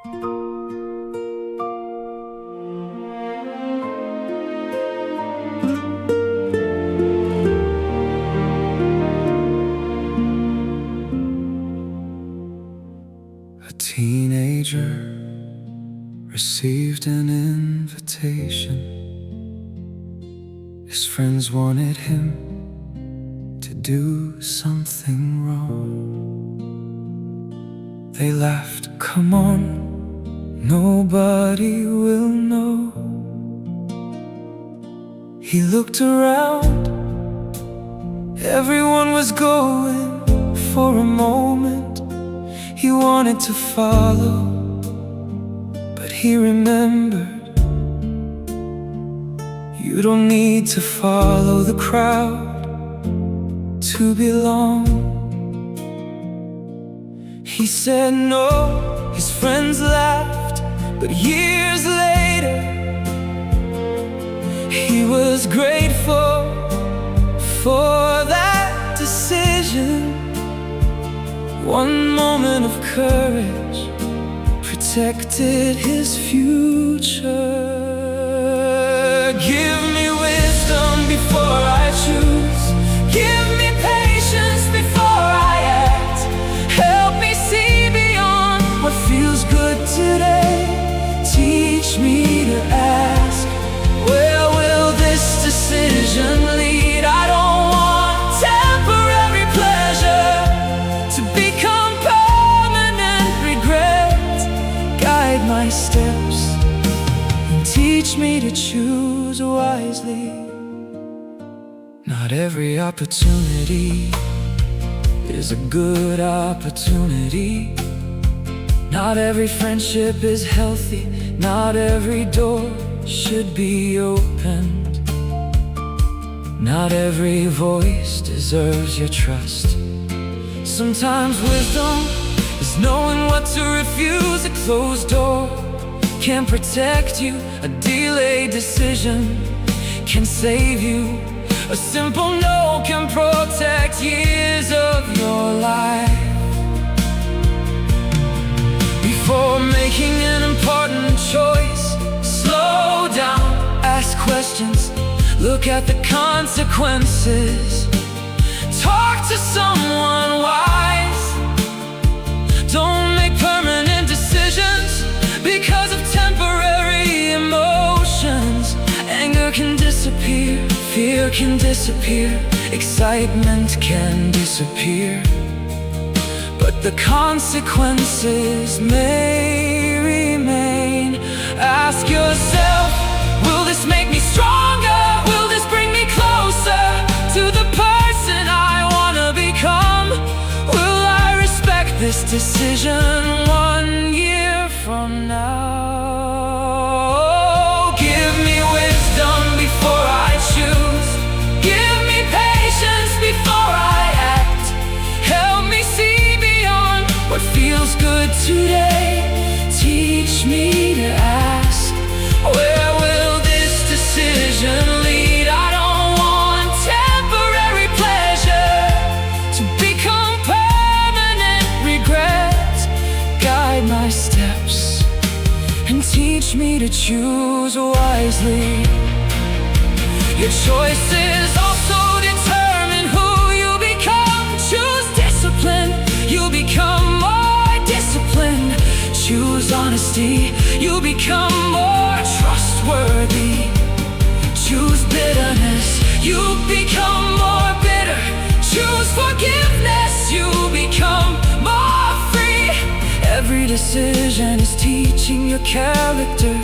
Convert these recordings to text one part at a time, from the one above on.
A teenager received an invitation. His friends wanted him to do something wrong. They laughed, "Come on, nobody will know." He looked around, everyone was going. For a moment he wanted to follow, but he remembered, you don't need to follow the crowd to belong. He said no, his friends laughed, but years later he was grateful for that decision. One moment of courage protected his future. Give me wisdom before I choose. Give me patience before I act. Help me see beyond what feels good today. Teach me to ask, where will this decision lead? I don't want temporary pleasure to become permanent regret. Guide my steps and teach me to choose wisely. Not every opportunity is a good opportunity. Not every friendship is healthy. Not every door should be opened. Not every voice deserves your trust. Sometimes wisdom is knowing what to refuse. A closed door can protect you. A delayed decision can save you. A simple no can protect years of your life. Before making an important choice, slow down, ask questions, look at the consequences. Talk to someone wise. Don't make permanent decisions because of temporary emotions. Anger can disappear, fear can disappear, excitement can disappear, but the consequences may remain. Ask yourself, will this make me stronger? Will this bring me closer to the person I wanna become? Will I respect this decision 1 year from now? Give me wisdom before I choose. Give me patience before I act. Help me see beyond what feels good today. Teach me to ask, where will this decision lead? I don't want temporary pleasure to become permanent regret. Guide my steps and teach me to choose wisely. Your choices also determine who you become. Choose discipline, you'll become more disciplined. Choose honesty, you'll become more trustworthy. Choose bitterness, you'll become more bitter. Choose forgiveness, you'll become more free. Every decision is teaching your character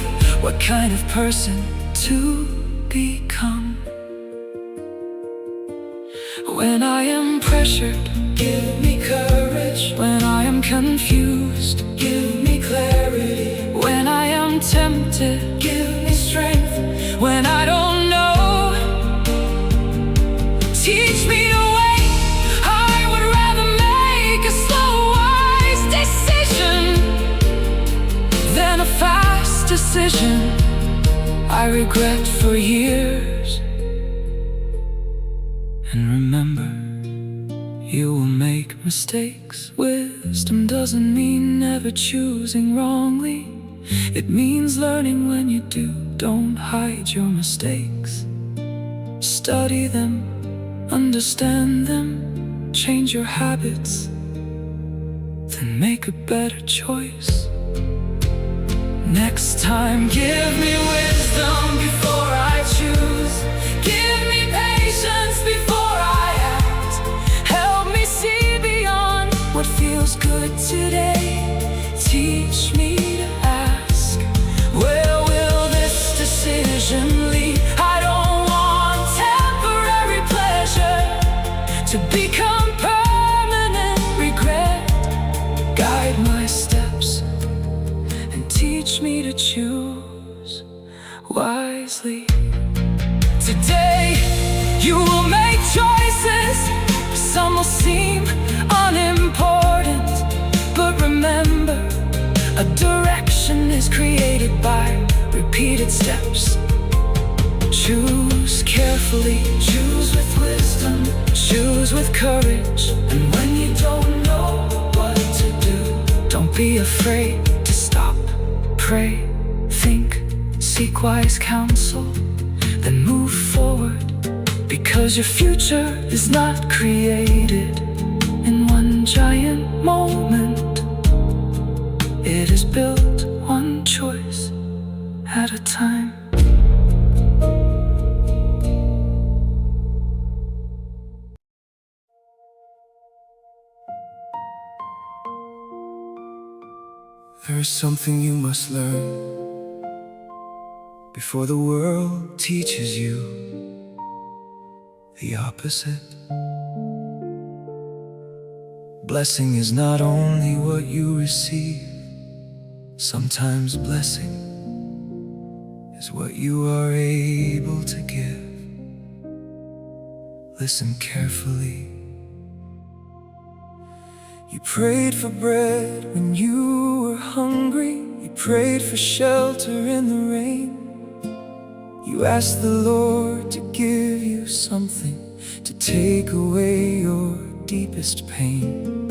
what kind of person to become. When I am pressured, give me courage. When I am confused, give me clarity. When I am tempted, give me strength. When I don't know, teach me to wait. I would rather make a slow, wise decision than a fast decision I regret for years. And remember, you will make mistakes. mistakes. Wisdom doesn't mean never choosing wrongly. It means learning when you do. Don't hide your mistakes. Study them, understand them, change your habits, then make a better choice. Next time, give me wisdom before I choose. Give me patience before I act. Help me see beyond what feels good today. Teach me to ask, where will this decision lead? I don't want temporary pleasure to become permanent regret. Guide my steps and teach me to choose wisely. Today, you will make choices. Some will seem unimportant, but remember, a direction is created by repeated steps. Choose carefully, choose with wisdom, choose with courage. And when you don't know what to do, don't be afraid to stop, pray, think, seek wise counsel, then move forward. Because your future is not created in one giant moment. It is built one choice at a time. There is something you must learn before the world teaches you the opposite. Blessing is not only what you receive. Sometimes blessing is what you are able to give. Listen carefully. You prayed for bread when you were hungry. You prayed for shelter in the rain. You asked the Lord to give you something to take away your deepest pain.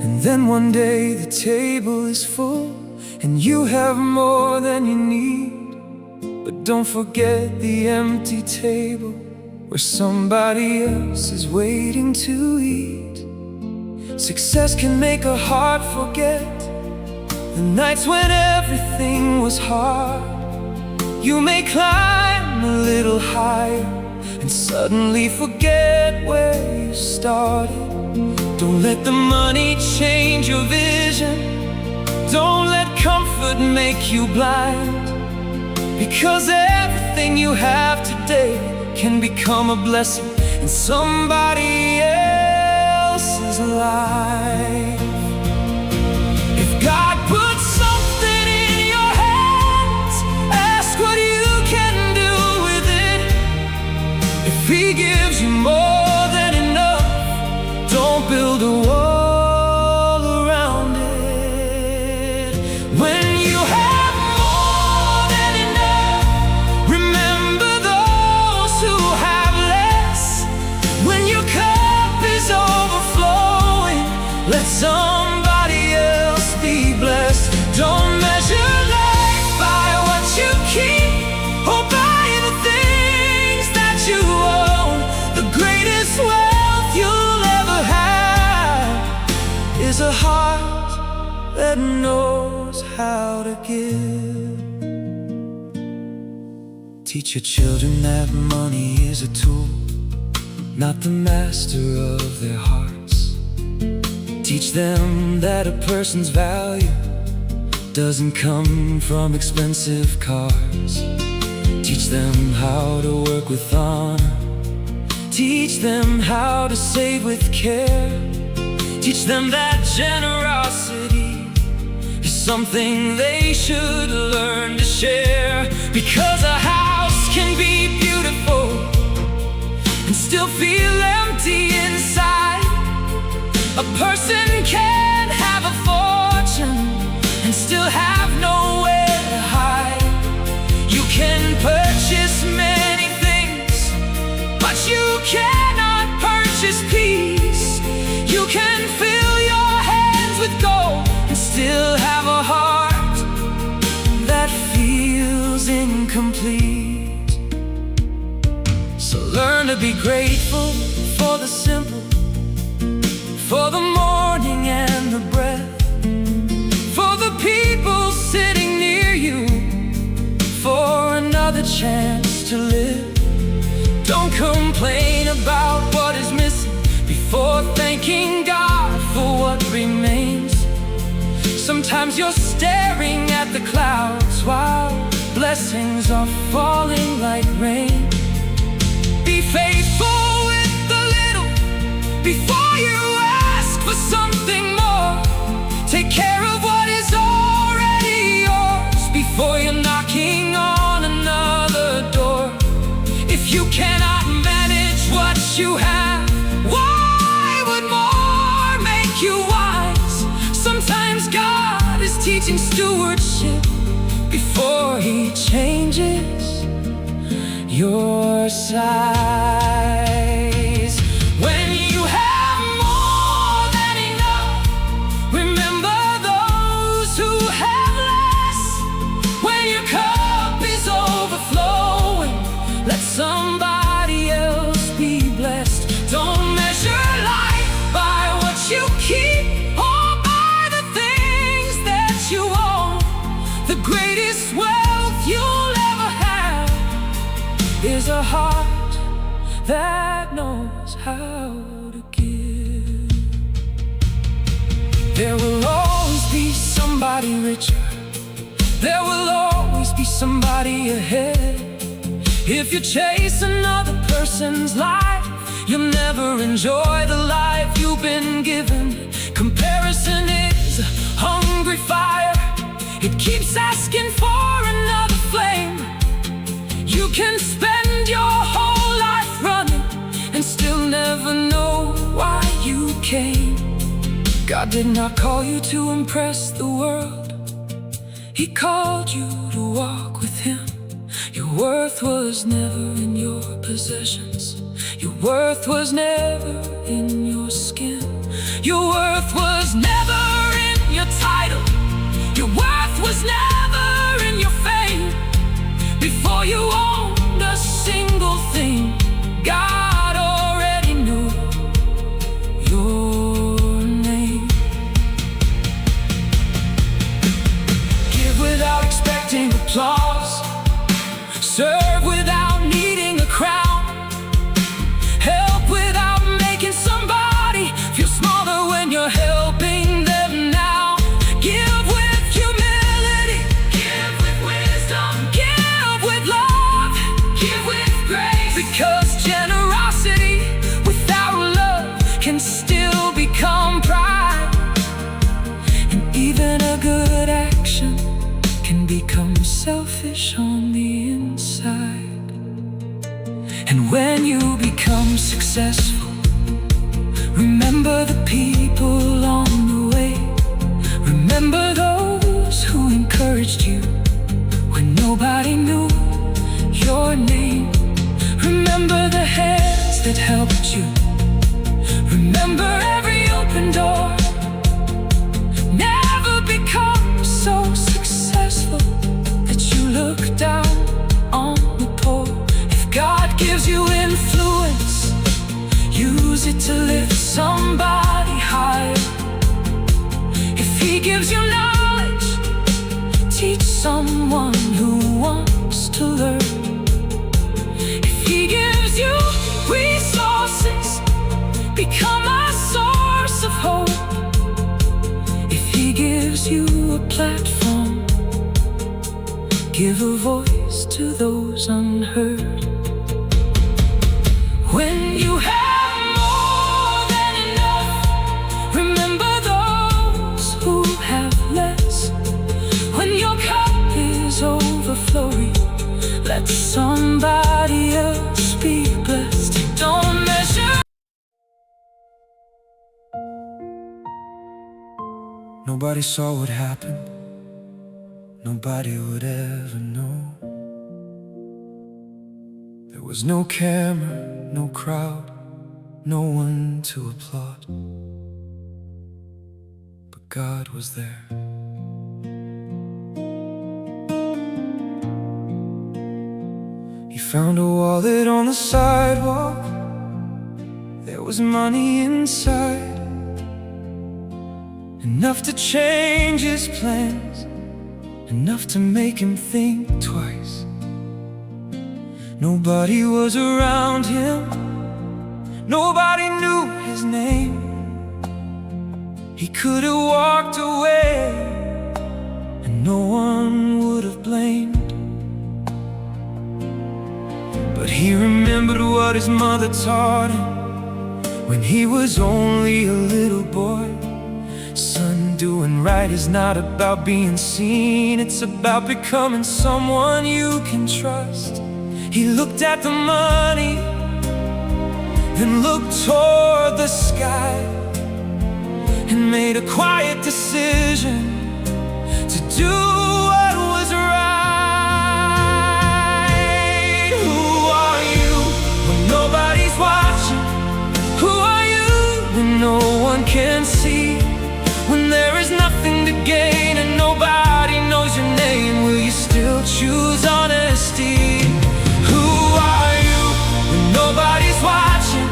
And then one day the table is full and you have more than you need. But don't forget the empty table where somebody else is waiting to eat. Success can make a heart forget the nights when everything was hard. You may climb a little higher and suddenly forget where you started. Don't let the money change your vision. Don't let comfort make you blind. Because everything you have today can become a blessing in somebody else's life. If God puts something in your hands, ask what you can do with it. If He gives you more than enough, don't build a wall around it. When you have more than enough, remember those who have less. When your cup is overflowing, let somebody else be blessed. Don't measure life by what you keep or by the things that you own. The greatest wealth you'll ever have is a heart that knows how to give. Teach your children that money is a tool, not the master of their hearts. Teach them that a person's value doesn't come from expensive cars. Teach them how to work with honor. Teach them how to save with care. Teach them that generosity is something they should learn to share. Because a house can be beautiful and still feel empty inside. A person can have a fortune and still have nowhere to hide. You can purchase many things, but you cannot purchase peace. You can fill your hands with gold and still have a heart that feels incomplete. So learn to be grateful for the simple, for the morning and the breath, for the people sitting near you, for another chance to live. Don't complain about what is missing before thanking God for what remains. Sometimes you're staring at the clouds while blessings are falling like rain. Be faithful with the little before you ask for something more. Take care of what is already yours before you're knocking on another door. If you cannot manage what you have, why would more make you wise? Sometimes God is teaching stewardship before He changes your size. When you have more than enough, remember those who have less. When your cup is overflowing, let somebody else be blessed. Don't measure life by what you keep or by the things that you own. The greatest wealth you'll ever have is a heart that knows how to give. There will always be somebody richer. There will always be somebody ahead. If you chase another person's life, you'll never enjoy the life you've been given. Comparison is a hungry fire. It keeps asking for another flame. You can spend your whole life running and still never know why you came. God did not call you to impress the world. He called you to walk with Him. Your worth was never in your possessions. Your worth was never in your skin. Your worth was never in your title. Your worth was never in your fame. Before you owned a single thing, God already knew your name. Give without expecting applause. Serve without needing a crown. Help without making somebody feel smaller when you're helping them now. Give with humility. Give with wisdom. Give with love. Give with grace. Because generosity without love can still become pride. And even a good action can become selfish on the inside. And when you become successful, remember the people on the way. Remember those who encouraged you when nobody knew your name. Remember the hands that helped you. Remember every open door. Never become so successful that you look down on the poor. If God gives you influence, use it to lift somebody higher. If He gives you knowledge, teach someone who wants to learn. If He gives you resources, become a source of hope. If He gives you a platform, give a voice to those unheard. When you have more than enough, remember those who have less. When your cup is overflowing, let somebody else be blessed. Don't measure. Nobody saw what happened. Nobody would ever know. There was no camera, no crowd, no one to applaud. God was there. He found a wallet on the sidewalk. There was money inside, enough to change his plans, enough to make him think twice. Nobody was around him, nobody knew his name. He could have walked away, and no one would have blamed. But he remembered what his mother taught him when he was only a little boy. Son, doing right is not about being seen, it's about becoming someone you can trust. He looked at the money, then looked toward the sky, and made a quiet decision to do what was right. Who are you when nobody's watching? Who are you when no one can see? When there is nothing to gain and nobody knows your name, will you still choose honesty? Who are you when nobody's watching?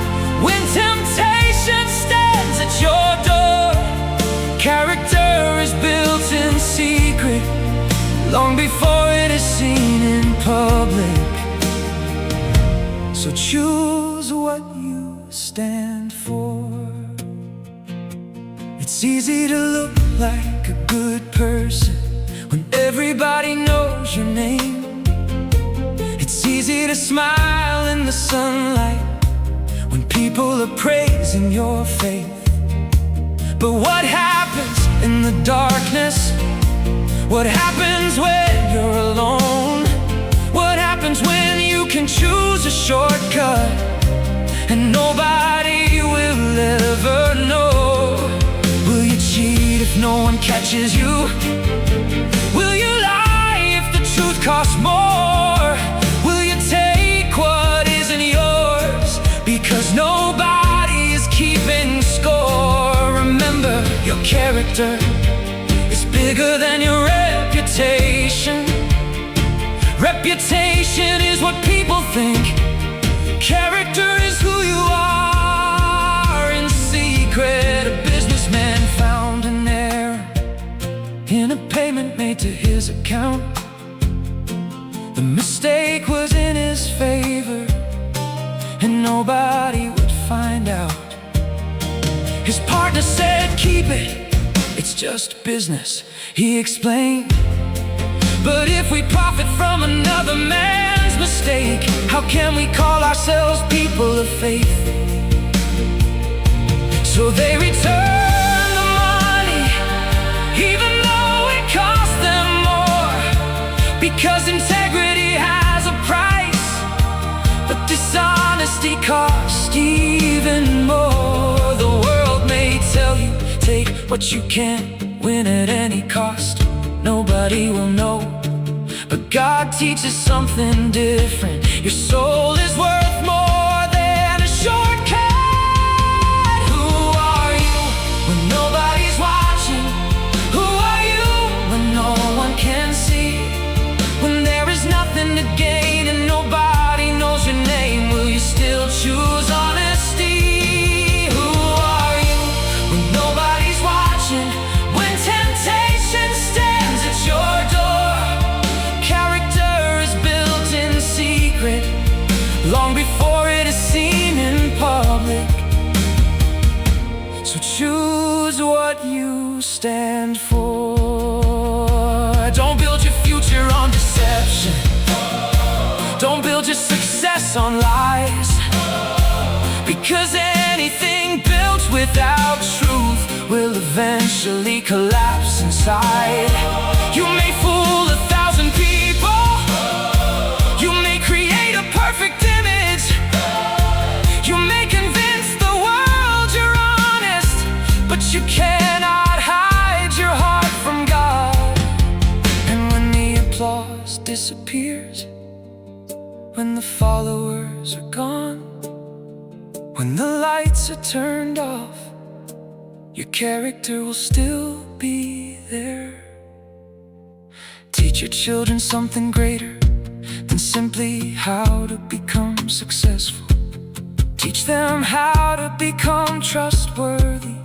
When temptation stands at your door, character is built in secret, long before it is seen in public. So choose what you stand for. It's easy to look like a good person when everybody knows your name. It's easy to smile in the sunlight when people are praising your faith. But what happens in the darkness? What happens when you're alone? What happens when you can choose a shortcut and nobody will ever know? Will you cheat if no one catches you? Will you lie if the truth costs more? Will you take what isn't yours because nobody is keeping score? Remember, your character is bigger than your reputation. Reputation is what people think. Character is who you are in secret. A businessman found an error in a payment made to his account. The mistake was in his favor, and nobody would find out. His partner said, "Keep it, it's just business," he explained. But if we profit from another man's mistake, how can we call ourselves people of faith? So they returned the money, even though it cost them more, because integrity has a price, but dishonesty costs even more. The world may tell you, take what you can, win at any cost. Nobody will know, but God teaches something different. Your soul is worth more than a shortcut. Who are you when nobody's watching? Who are you when no one can see? When there is nothing to gain and nobody knows your name, will you still choose honesty? Who are you when nobody's watching? When temptation stands at your door, character is built in secret, long before it is seen in public. So choose what you stand for. Don't build your future on deception. Don't build your success on lies, because anything built without truth will eventually collapse inside. You may fool 1,000 people, you may create a perfect image, you may convince the world you're honest, but you cannot hide your heart from God. And when the applause disappears, when the followers are gone, when the lights are turned off, your character will still be there. Teach your children something greater than simply how to become successful. Teach them how to become trustworthy.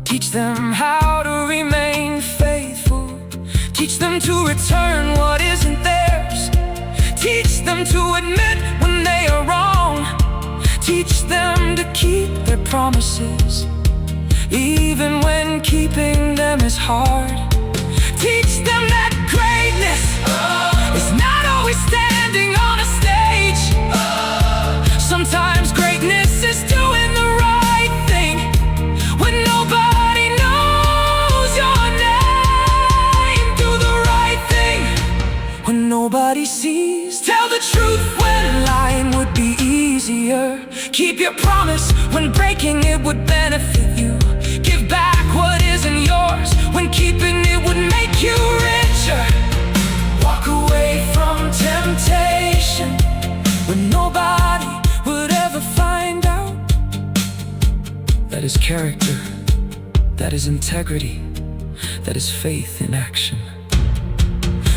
Teach them how to remain faithful. Teach them to return what isn't theirs. Teach them to admit when they are wrong. Teach them to keep their promises, even when keeping them is hard. Teach them that greatness is not always standing on a stage. Sometimes greatness is doing the right thing when nobody knows your name. Do the right thing when nobody sees. Tell the truth when lying would be easier. Keep your promise when breaking it would benefit you. Give back what isn't yours when keeping it would make you richer. Walk away from temptation when nobody would ever find out. That is character, that is integrity, that is faith in action.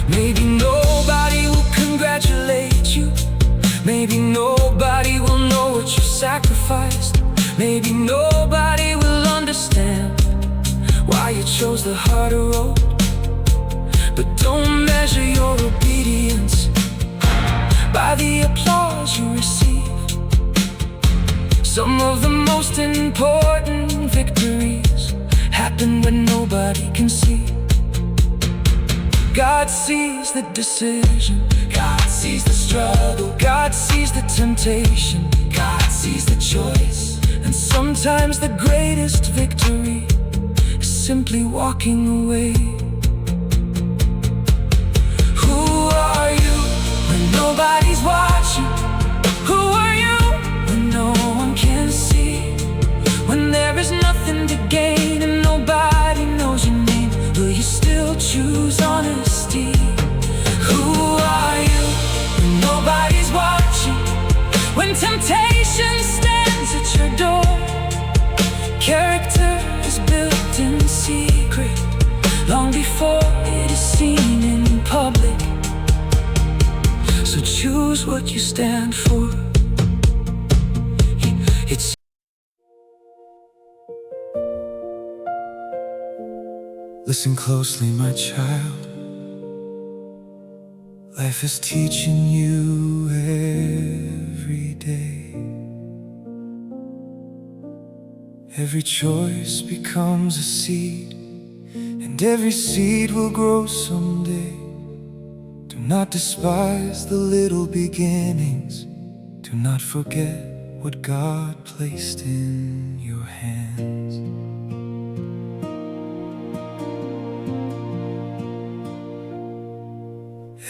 Maybe nobody will congratulate you. Maybe nobody will know what you sacrificed. Maybe nobody will understand why you chose the harder road. But don't measure your obedience by the applause you receive. Some of the most important victories happen when nobody can see. God sees the decision, God sees the struggle, God sees the temptation, God sees the choice. And sometimes the greatest victory is simply walking away. Who are you when nobody's watching? Who are you when no one can see? When there is nothing to gain and nobody knows your name, will you still choose honesty? Who are you when nobody's watching? When temptation stands at your door, character is built in secret long before it is seen in public. So choose what you stand for. It's Listen closely, my child. Life is teaching you every day. Every choice becomes a seed, and every seed will grow someday. Do not despise the little beginnings. Do not forget what God placed in your hands.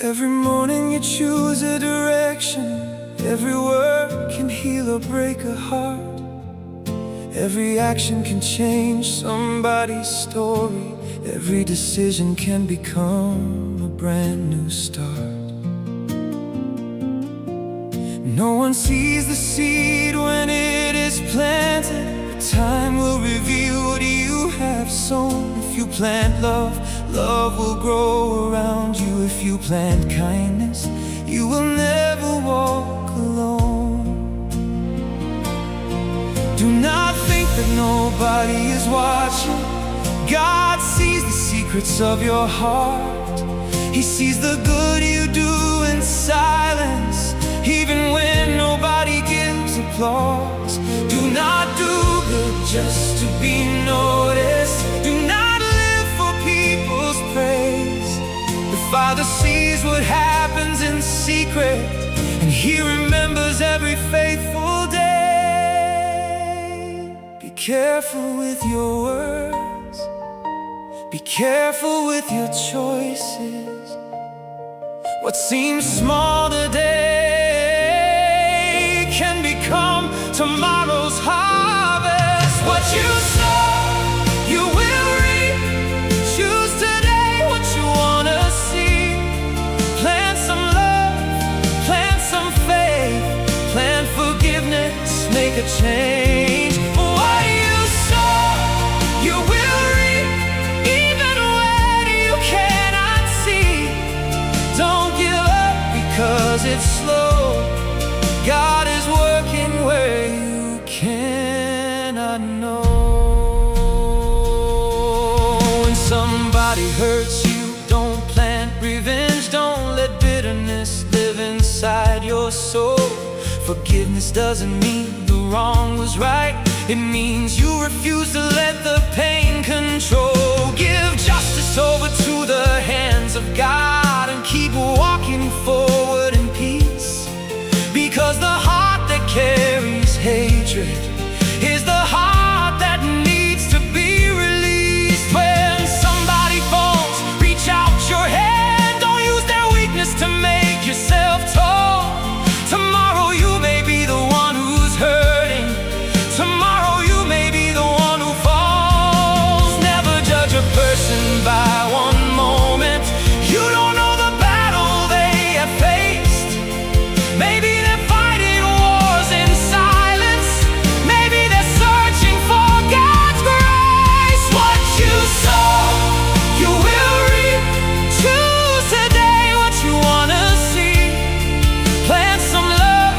Every morning you choose a direction. Every word can heal or break a heart. Every action can change somebody's story. Every decision can become a brand new start. No one sees the seed when it is planted, but time will reveal what you have sown. If you plant love, love will grow around you. If you plant kindness, you will never walk alone. Do not think that nobody is watching. God sees the secrets of your heart. He sees the good you do in silence, even when nobody gives applause. Do not do good just to be noticed. Do not live for people's praise. The Father sees what happens in secret, and He remembers every faithful day. Be careful with your words. Be careful with your choices. What seems small today can become tomorrow's harvest. What you sow, you will reap. Choose today what you wanna see. Plant some love, plant some faith, plant forgiveness, make a change. What you sow, you will reap. Even somebody hurts you, don't plant revenge. Don't let bitterness live inside your soul. Forgiveness doesn't mean the wrong was right. It means you refuse to let the pain control. Give justice over to the hands of God and keep walking forward in peace. Because the heart that carries hatred is the heart that needs to be released. When somebody falls, reach out your hand. Don't use their weakness to make yourself tall. Tomorrow you may be the one who's hurting. Tomorrow you may be the one who falls. Never judge a person by one moment. You don't know the battle they have faced. Maybe they're fighting wars in silence. Maybe they're searching for God's grace. What you sow, you will reap. Choose today what you wanna see. Plant some love,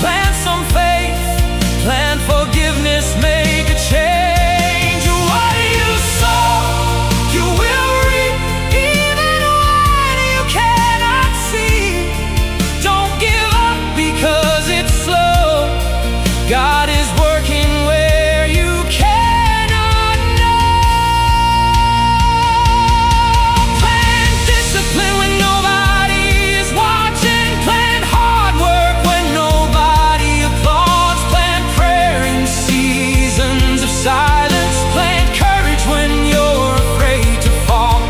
plant some faith, plant forgiveness, make a change. What you sow, you will reap. Even when you cannot see, don't give up because it's slow. God is working where you cannot know. Plant discipline when nobody is watching. Plant hard work when nobody applauds. Plant prayer in seasons of silence. Plant courage when you're afraid to fall.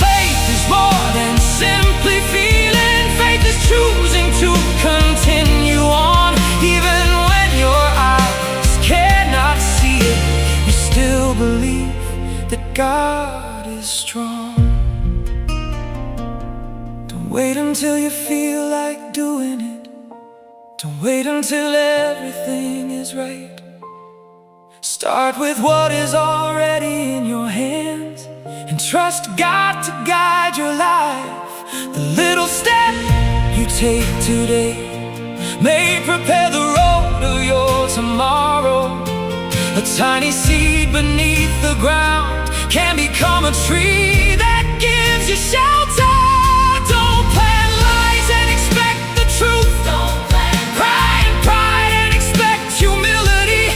Faith is more than simply feeling. Faith is choosing to continue on. Even when your eyes cannot see it, you still believe that God is strong. Don't wait until you feel like doing it. Don't wait until everything is right. Start with what is already in your hands and trust God to guide your life. The little step you take today may prepare the road of your tomorrow. A tiny seed beneath the ground can become a tree that gives you shelter. Don't plant lies and expect the truth. Don't plant pride and expect humility.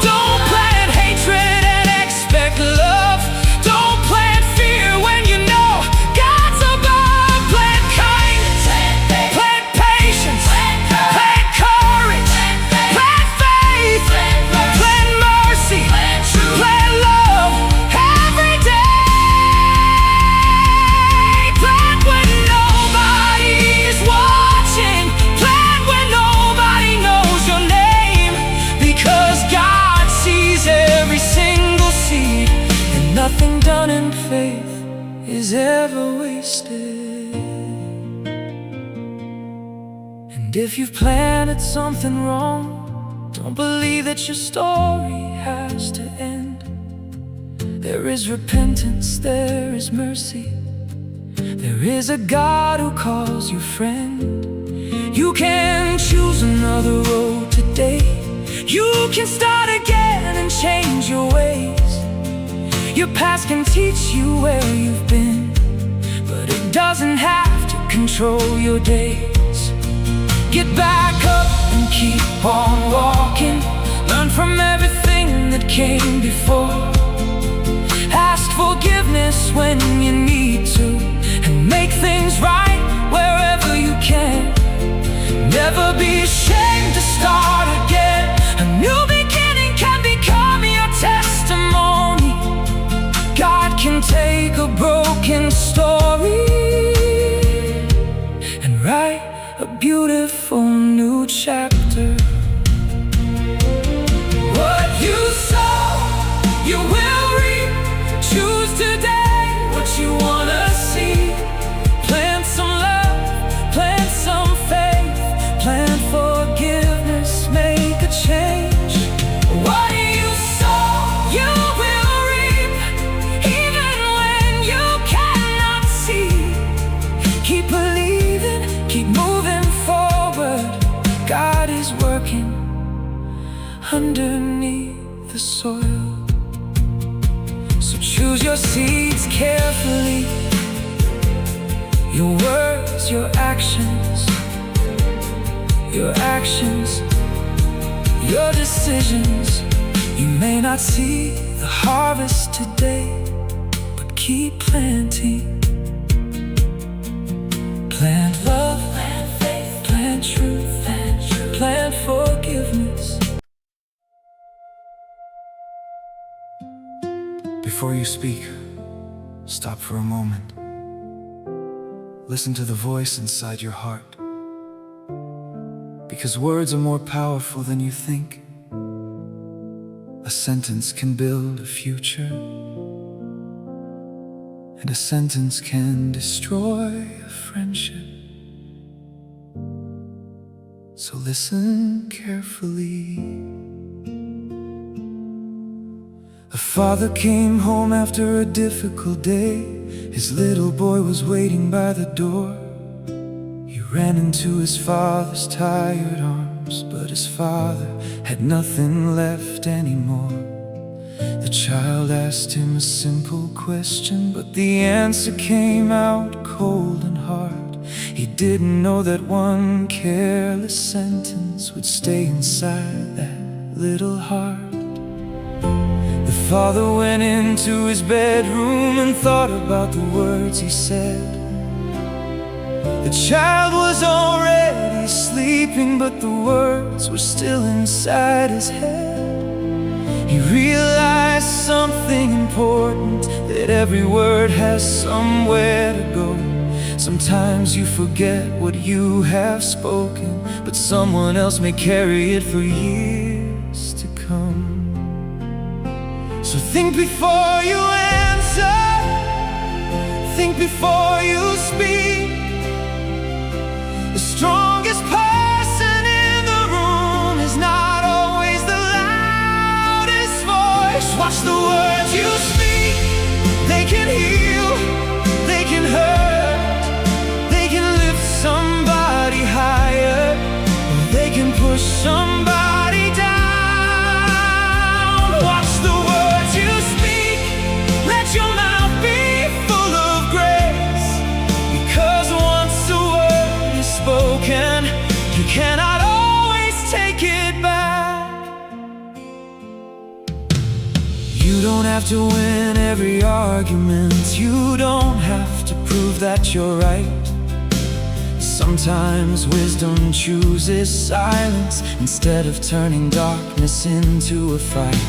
Don't plant hatred and expect love. Don't plant fear when you know God's above. Plant kindness, plant patience, plant courage, plant faith, plant mercy, plant love every day. Plant when nobody is watching. Plant when nobody knows your name. Because God sees every single seed, and nothing done in faith is ever wasted. And if you've planted something wrong, don't believe that your story has to end. There is repentance, there is mercy. There is a God who calls you friend. You can choose another road today. You can start again and change your ways. Your past can teach you where you've been, but it doesn't have to control your days. Get back up and keep on walking. Learn from everything that came before. Ask forgiveness when you need to, and make things right wherever you can. Never be ashamed to start again. A new beginning can become your testimony. God can take a broken story and write a beautiful new chapter. What you sow, you will reap. Choose today what you wanna see. Plant some love, plant some faith, plant forgiveness, make a change. What you sow, you will reap. Even when you cannot see, keep believing, keep moving forward. God is Choose your seeds carefully, your words, your actions, your decisions. You may not see the harvest today, but keep planting. Plant love, plant faith, plant truth, plant forgiveness. Before you speak, stop for a moment. Listen to the voice inside your heart, because words are more powerful than you think. A sentence can build a future, and a sentence can destroy a friendship. So listen carefully. A father came home after a difficult day. His little boy was waiting by the door. He ran into his father's tired arms, but his father had nothing left anymore. The child asked him a simple question, but the answer came out cold and hard. He didn't know that one careless sentence would stay inside that little heart. The father went into his bedroom and thought about the words he said. The child was already sleeping, but the words were still inside his head. He realized something important, that every word has somewhere to go. Sometimes you forget what you have spoken, but someone else may carry it for years to come. So think before you answer, think before you speak. The strongest person in the room is not always the loudest voice. Watch the words you speak. They can heal, they can hurt, they can lift somebody higher, or they can push somebody down. Watch the words you speak. Let your mouth be full of grace, because once a word is spoken, you cannot always take it back. You don't have to win every argument. You don't have to prove that you're right. Sometimes wisdom chooses silence instead of turning darkness into a fight.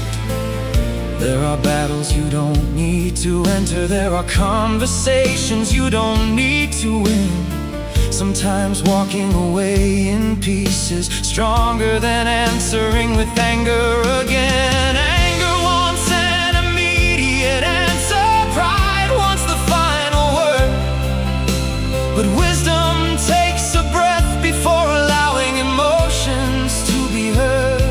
There are battles you don't need to enter. There are conversations you don't need to win. Sometimes walking away in peace is stronger than answering with anger again. Anger wants an immediate answer. Pride wants the final word. But wisdom takes a breath before allowing emotions to be heard.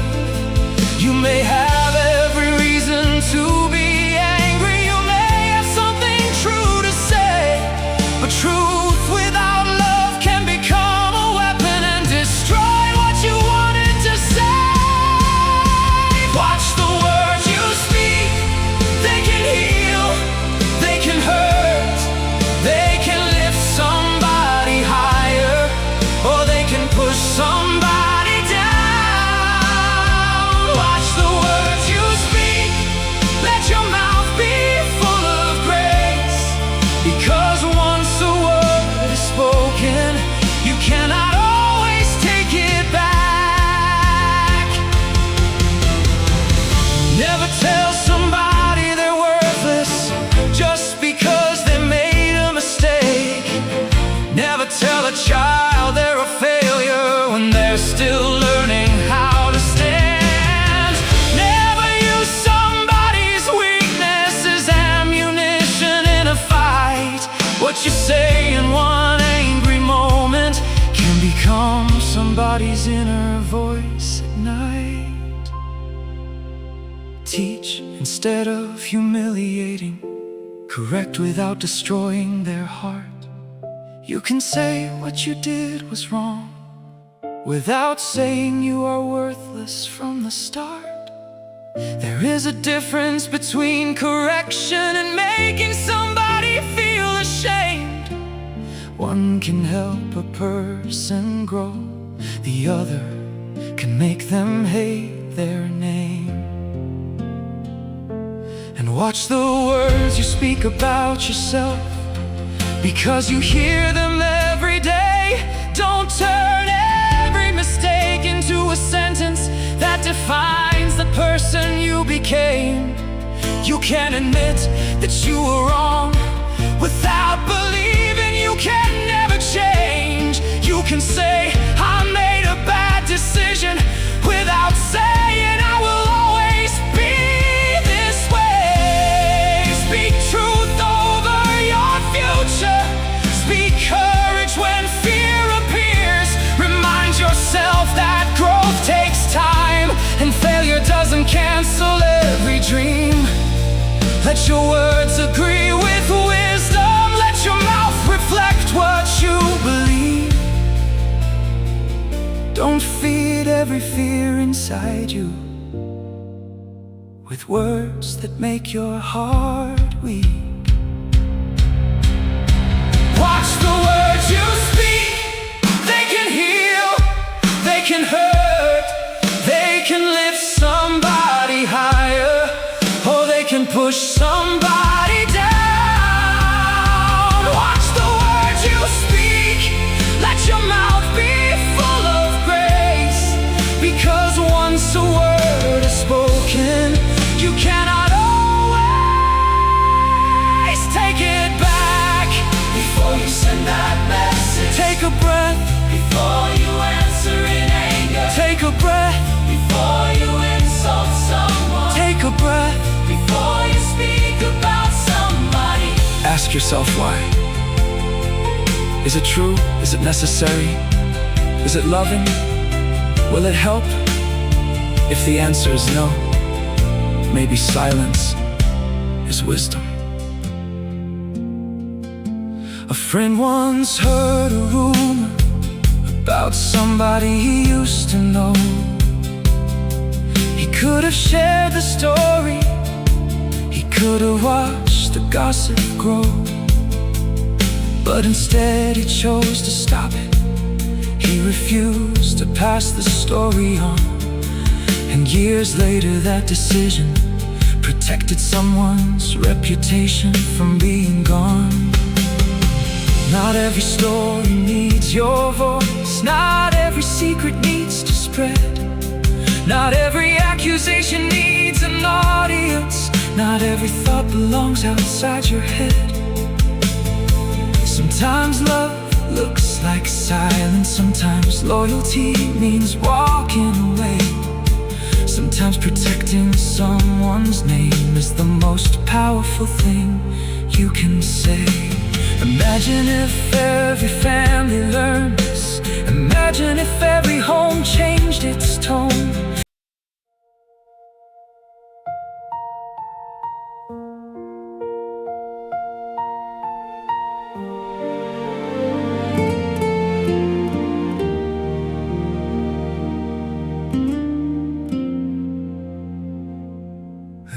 You may have every reason to be angry. You may have something true to say, but truth without love can become a weapon and destroy what you wanted to say. Watch the words you speak. They can heal, they can hurt, they can lift somebody higher, or they can push somebody down. Watch the words you speak. Let your mouth be full of grace, because once a word is spoken, you cannot always take it back. Never tell somebody they're worthless just because they made a mistake. Never tell a child they're a failure when they're still learning how to stand. Never use somebody's weakness as ammunition in a fight. What you say in one angry moment can become somebody's inner voice at night. Teach instead of humiliating. Correct without destroying their heart. You can say what you did was wrong without saying you are worthless from the start. There is a difference between correction and can help a person grow, the other can make them hate their name. And watch the words you speak about yourself, because you hear them every day. Don't turn every mistake into a sentence that defines the person you became. You can admit that you were wrong without believing you can never change. You can say, I made a bad decision, without saying I will always be this way. Speak truth over your future. Speak courage when fear appears. Remind yourself that growth takes time, and failure doesn't cancel every dream. Let your words agree with wisdom. Let your mouth reflect what you believe. Don't feed every fear inside you with words that make your heart weak. Watch the words you speak. They can heal, they can hurt, they can lift somebody higher, or they can push somebody down. Watch the words you speak. Let your mouth be full of grace, because once a word is spoken, you cannot always take it back. Before you send that message, take a breath. Before you answer in anger, take a breath. Before you insult someone, take a breath. Before you speak about somebody, ask yourself why. Is it true? Is it necessary? Is it loving? Will it help? If the answer is no, maybe silence is wisdom. A friend once heard a rumor about somebody he used to know. He could have shared the story, he could have watched the gossip grow, but instead he chose to stop it. He refused to pass the story on, and years later that decision protected someone's reputation from being gone. Not every story needs your voice, not every secret needs to spread, not every accusation needs an audience, not every thought belongs outside your head. Sometimes love looks like silence, sometimes loyalty means walking away. Sometimes protecting someone's name is the most powerful thing you can say. Imagine if every family learned this. Imagine if every home changed its tone.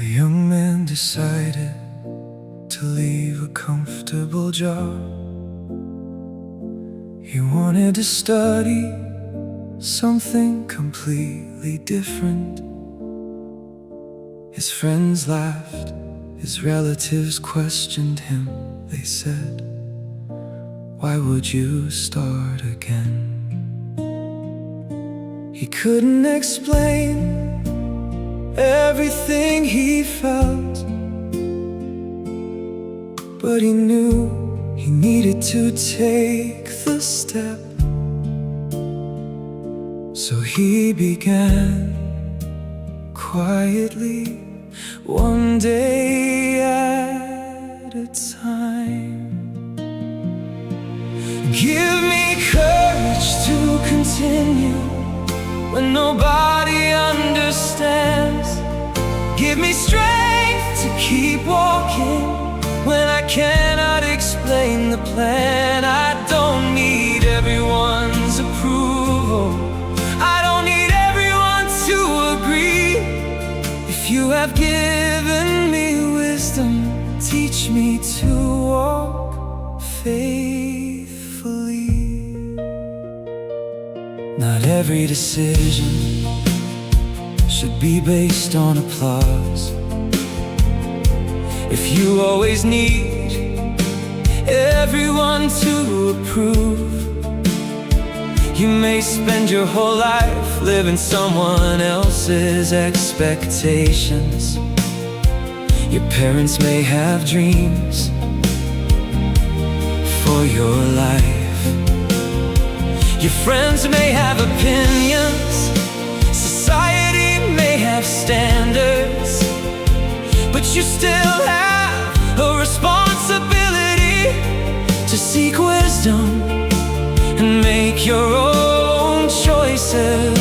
A young man decided to leave a comfortable job. He wanted to study something completely different. His friends laughed, his relatives questioned him. They said, "Why would you start again?" He couldn't explain everything he felt, but he knew he needed to take the step. So he began quietly, one day at a time. Give me courage to continue when nobody understands. Give me strength to keep walking when I cannot explain the plan. I don't need everyone's approval, I don't need everyone to agree. If you have given me wisdom, teach me to walk faithfully. Not every decision should be based on applause. If you always need everyone to approve, you may spend your whole life living someone else's expectations. Your parents may have dreams for your life. Your friends may have opinions, society may have standards, but you still have a responsibility to seek wisdom and make your own choices.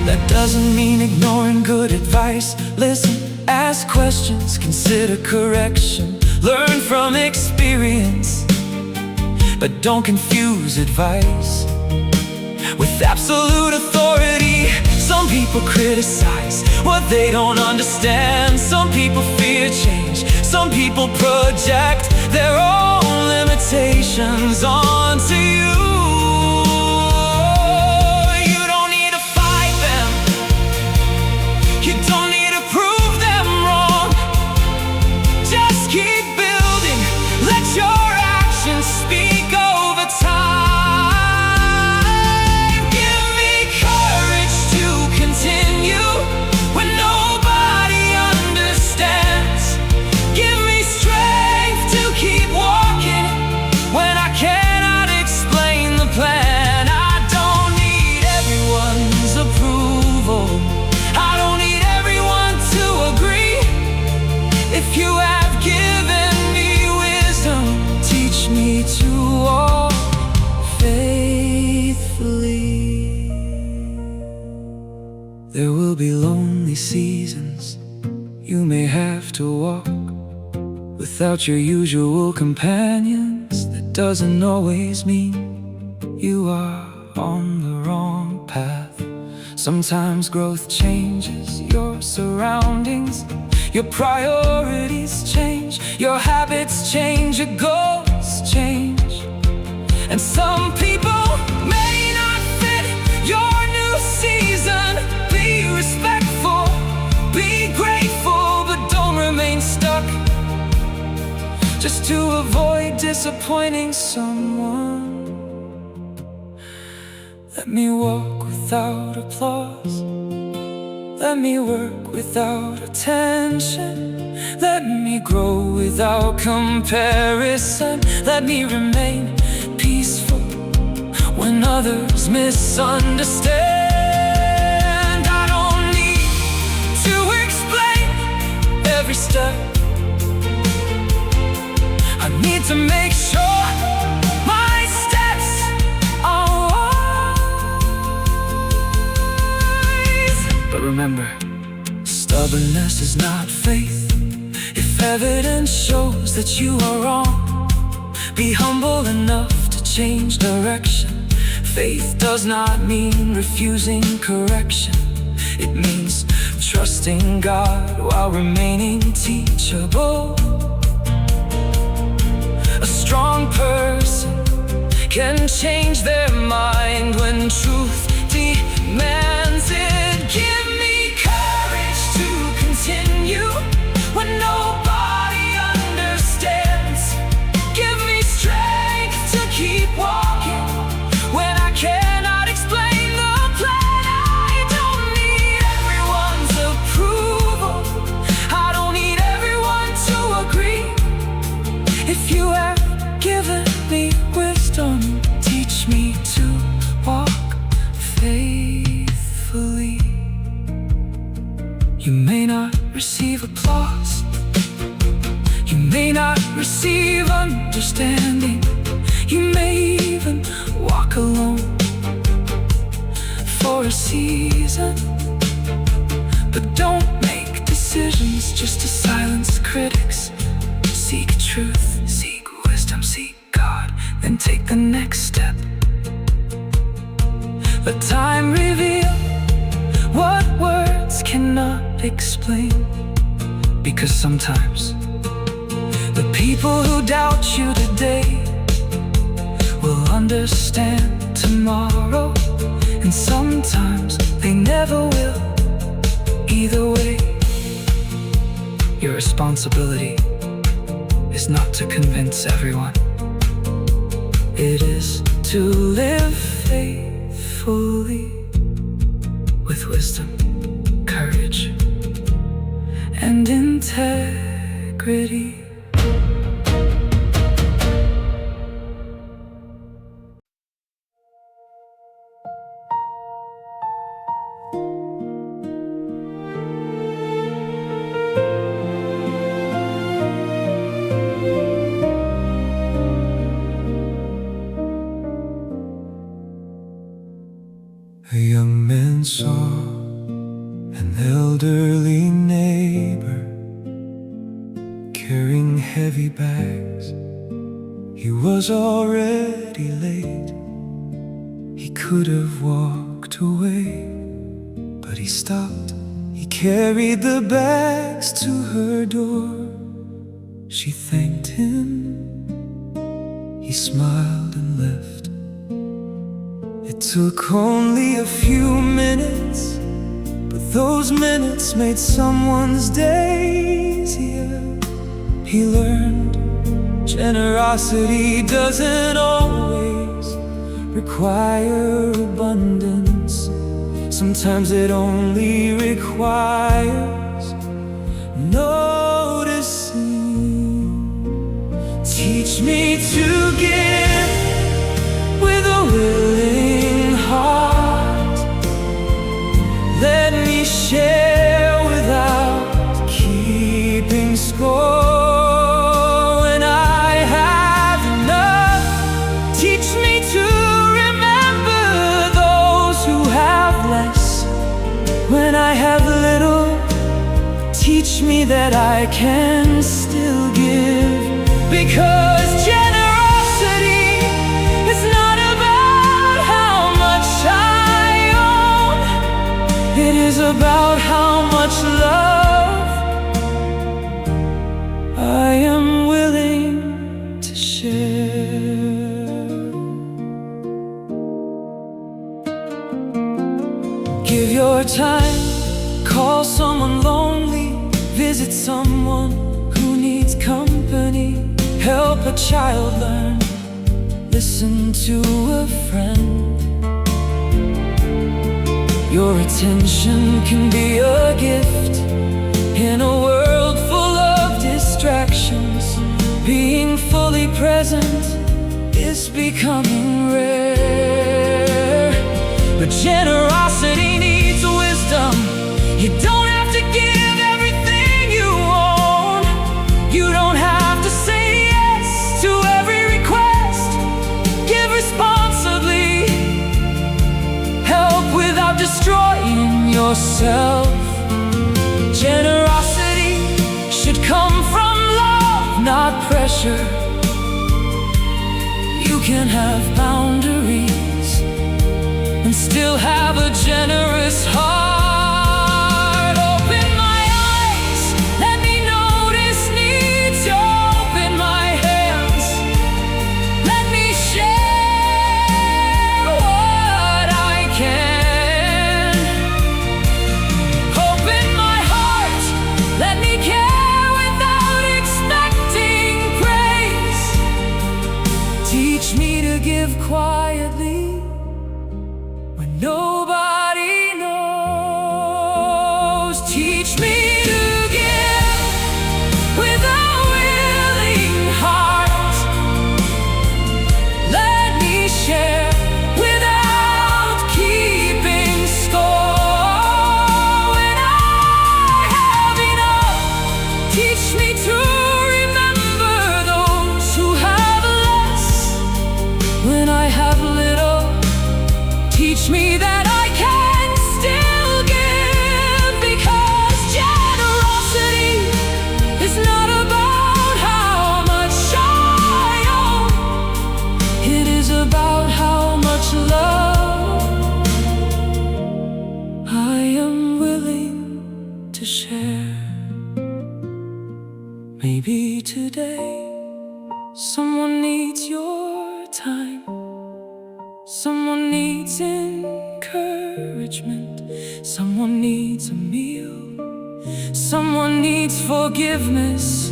That doesn't mean ignoring good advice. Listen, ask questions, consider correction, learn from experience, but don't confuse advice with absolute authority. Some people criticize what they don't understand. Some people fear change. Some people project their own limitations onto you. You don't need to fight them. You don't need to prove them wrong. Just keep building. Let your actions speak over time. Give me courage to continue when nobody understands. Give me strength to keep walking when I cannot explain the plan. I don't need everyone's approval. I don't need everyone to agree. If you have given me wisdom, teach me to walk faithfully. There will be lonely seasons. You may have to walk without your usual companions. That doesn't always mean you are on the wrong path. Sometimes growth changes your surroundings, your priorities change, your habits change, your goals change. And some people may not fit your new season. Be respectful, be grateful, but don't remain stuck just to avoid disappointing someone. Let me walk without applause. Let me work without attention. Let me grow without comparison. Let me remain peaceful when others misunderstand. I don't need to explain every step. I need to make sure my steps are wise. But remember, stubbornness is not faith. If evidence shows that you are wrong, be humble enough to change direction. Faith does not mean refusing correction. It means trusting God while remaining teachable. A strong person can change their mind when truth demands it. Give me courage to continue when nobody understands. Give me strength to keep walking when I cannot explain the plan. I don't need everyone's approval. I don't need everyone to agree. If you have given me wisdom, teach me to walk faithfully. You may not receive applause. You may not receive understanding. You may even walk alone for a season. But don't make decisions just to silence critics. Seek truth, seek wisdom, seek God, then take the next step. Let time reveal what words cannot explain. Because sometimes the people who doubt you today will understand understand tomorrow, and sometimes they never will. Either way, your responsibility is not to convince everyone. It is to live faithfully with wisdom, courage, and integrity. A young man saw an elderly neighbor carrying heavy bags. He was already late. He could have walked away, but he stopped. He carried the bags to her door. She thanked him. He smiled and left. It took only a few minutes, but those minutes made someone's day easier. He learned generosity doesn't always require abundance. Sometimes it only requires noticing. Teach me to give with a willing heart. Let me share without keeping score. When I have enough, teach me to remember those who have less. When I have little, teach me that I can still give. Because generosity is not about how much I own. It is about how much love I am willing to share. Give your time, call someone lonely, visit someone who needs company, help a child learn, listen to a friend. Your attention can be a gift in a world full of distractions. Being fully present is becoming rare. But generosity needs wisdom. You don't have to give everything you own. You don't have to say yes to every request. Give responsibly. Help without destroying yourself. Generosity should come from love, not pressure. You can have boundaries and still have a generous heart. Open my eyes, let me notice needs. Open my hands, let me share what I can. Open my heart, let me care without expecting praise. Teach me to give quietly when nobody knows. Teach me to give with a willing heart. Let me share without keeping score. When I have enough, teach me to remember those who have less. When I have little, teach me that I can still give. Because generosity is not about how much I own. It is about how much love I am willing to share. Maybe today someone needs your time, Someone needs encouragement. Someone needs a meal. Someone needs forgiveness.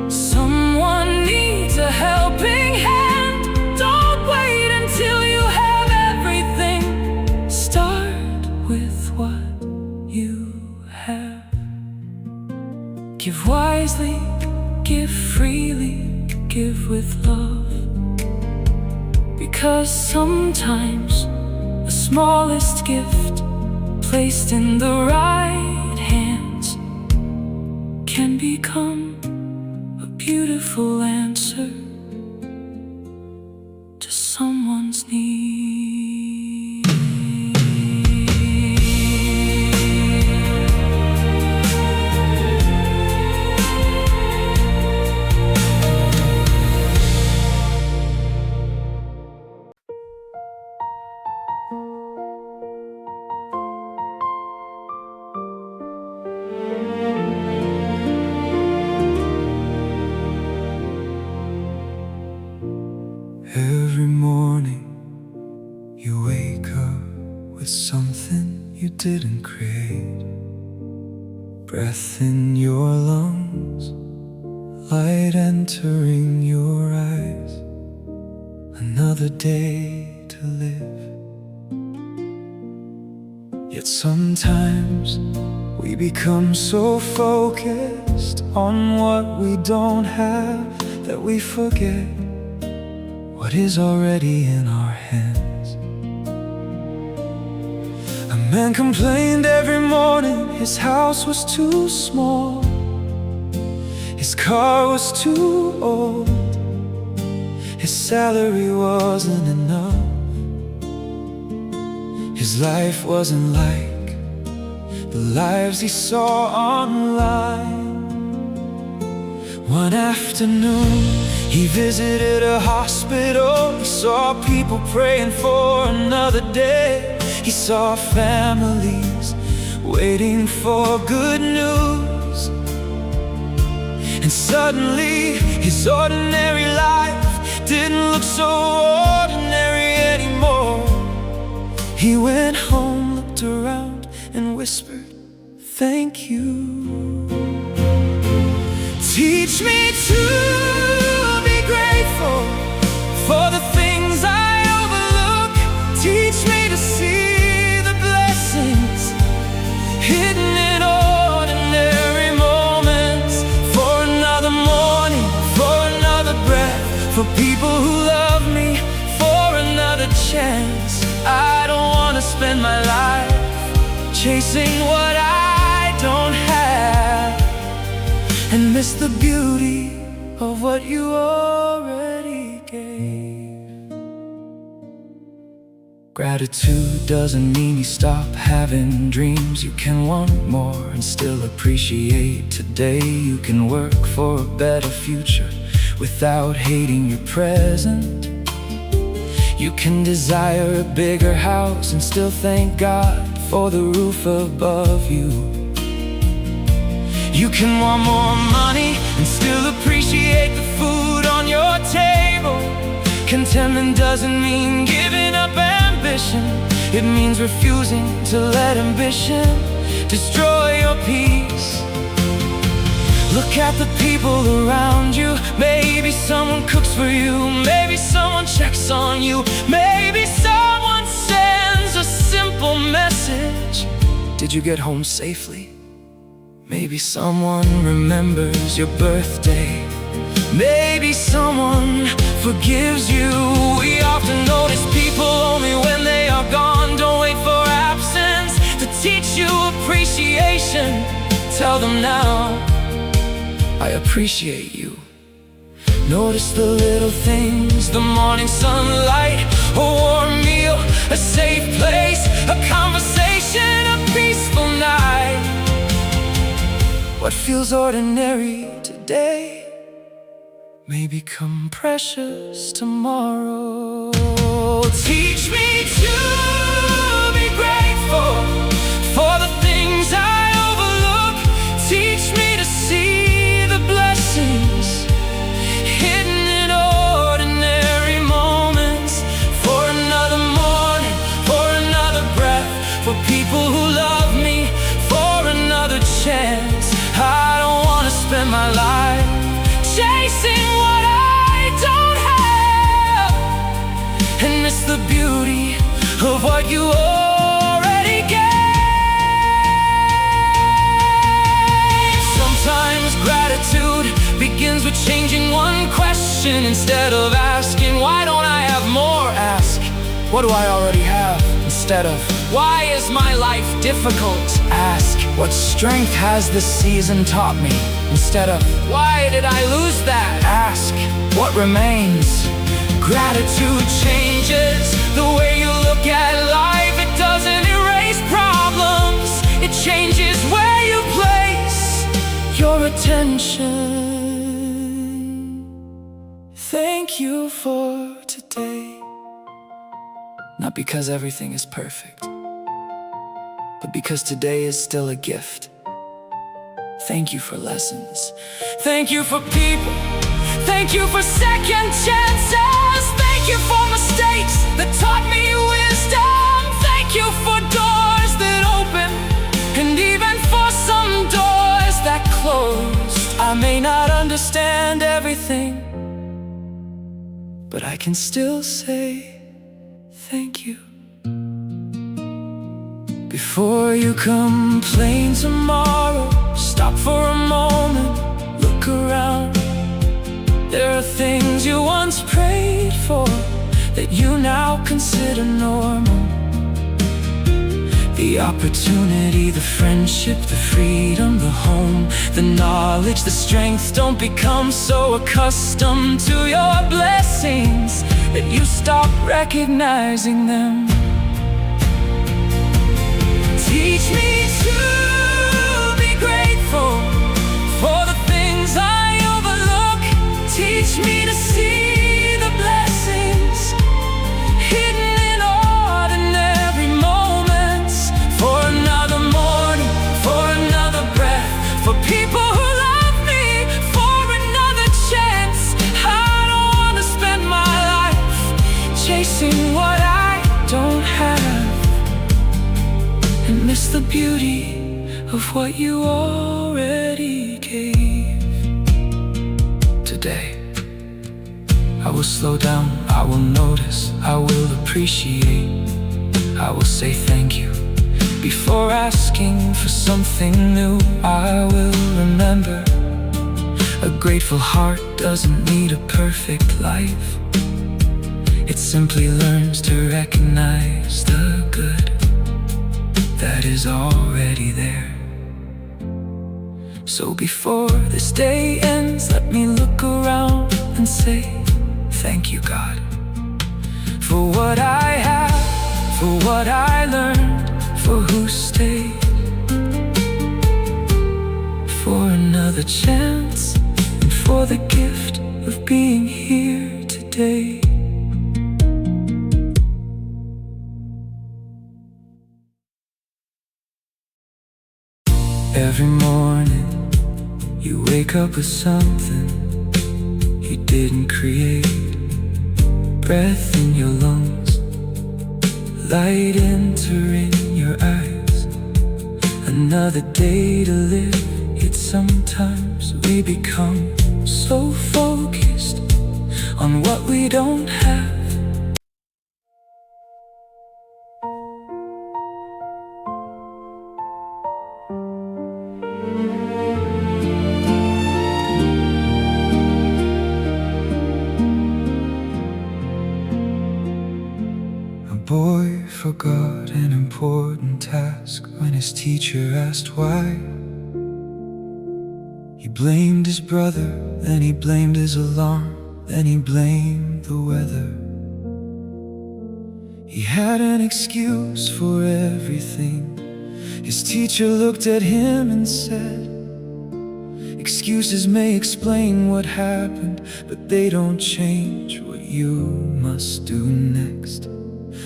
Someone needs a helping hand. Don't wait until you have everything. Start with what you have. Give wisely, give freely, give with love. Because sometimes the smallest gift placed in the right hands can become a beautiful answer to someone's need. Every morning you wake up with something you didn't create. Breath in your lungs, light entering your eyes. Another day to live. Yet sometimes we become so focused on what we don't have that we forget what is already in our hands. A man complained every morning his house was too small, his car was too old, his salary wasn't enough, his life wasn't like the lives he saw online. One afternoon he visited a hospital. He saw people praying for another day. He saw families waiting for good news. And suddenly his ordinary life didn't look so ordinary anymore. He went home, looked around and whispered, "Thank you. Teach me to be grateful for the things I overlook. Teach me to see the blessings hidden in ordinary moments. For another morning, for another breath, for people who love me, for another chance. I don't want to spend my life chasing what I don't have and miss the beauty of what you already gave." Gratitude doesn't mean you stop having dreams. You can want more and still appreciate today. You can work for a better future without hating your present. You can desire a bigger house and still thank God for the roof above you. You can want more money and still appreciate the food on your table. Contentment doesn't mean giving up ambition. It means refusing to let ambition destroy your peace. Look at the people around you. Maybe someone cooks for you. Maybe someone checks on you. Maybe someone sends a simple message. Did you get home safely? Maybe someone remembers your birthday. Maybe someone forgives you. We often notice people only when they are gone. Don't wait for absence to teach you appreciation. Tell them now, "I appreciate you." Notice the little things, the morning sunlight, a warm meal, a safe place, a conversation, a peaceful night. What feels ordinary today may become precious tomorrow. Teach me to be grateful for the things I overlook. Teach me to see the blessings hidden in ordinary moments. For another what you already gave. Sometimes gratitude begins with changing one question. Instead of asking, why don't I have more? Ask, what do I already have? Instead of, why is my life difficult? Ask, what strength has this season taught me? Instead of, why did I lose that? Ask, what remains? Gratitude changes the way you look at life. It doesn't erase problems, it changes where you place your attention. Thank you for today. Not because everything is perfect, but because today is still a gift. Thank you for lessons. Thank you for people. Thank you for second chances. Thank you for mistakes that taught me wisdom. Thank you for doors that open, and even for some doors that closed. I may not understand everything, but I can still say thank you. Before you complain tomorrow, stop for a moment, look around. There are things you once prayed for that you now consider normal. The opportunity, the friendship, the freedom, the home, the knowledge, the strength. Don't become so accustomed to your blessings that you stop recognizing them. Teach me to be grateful for the things I overlook. Teach me to see the blessings hidden in ordinary moments. For another morning, for another breath, for people who love me, for another chance. I don't want to spend my life chasing what I don't have and miss the beauty of what you already gave. Today, I will slow down, I will notice, I will appreciate, I will say thank you. Before asking for something new, I will remember a grateful heart doesn't need a perfect life. It simply learns to recognize the good that is already there. So before this day ends, let me look around and say thank you, God, for what I have, for what I learned, for who stayed, for another chance, and for the gift of being here today. Every morning you wake up with something you didn't create. Breath in your lungs, light entering your eyes. Another day to live, yet sometimes we become so focused on what we don't have. A boy forgot an important task when his teacher asked why. He blamed his brother, then he blamed his alarm, then he blamed the weather. He had an excuse for everything. His teacher looked at him and said, excuses may explain what happened, but they don't change what you must do next.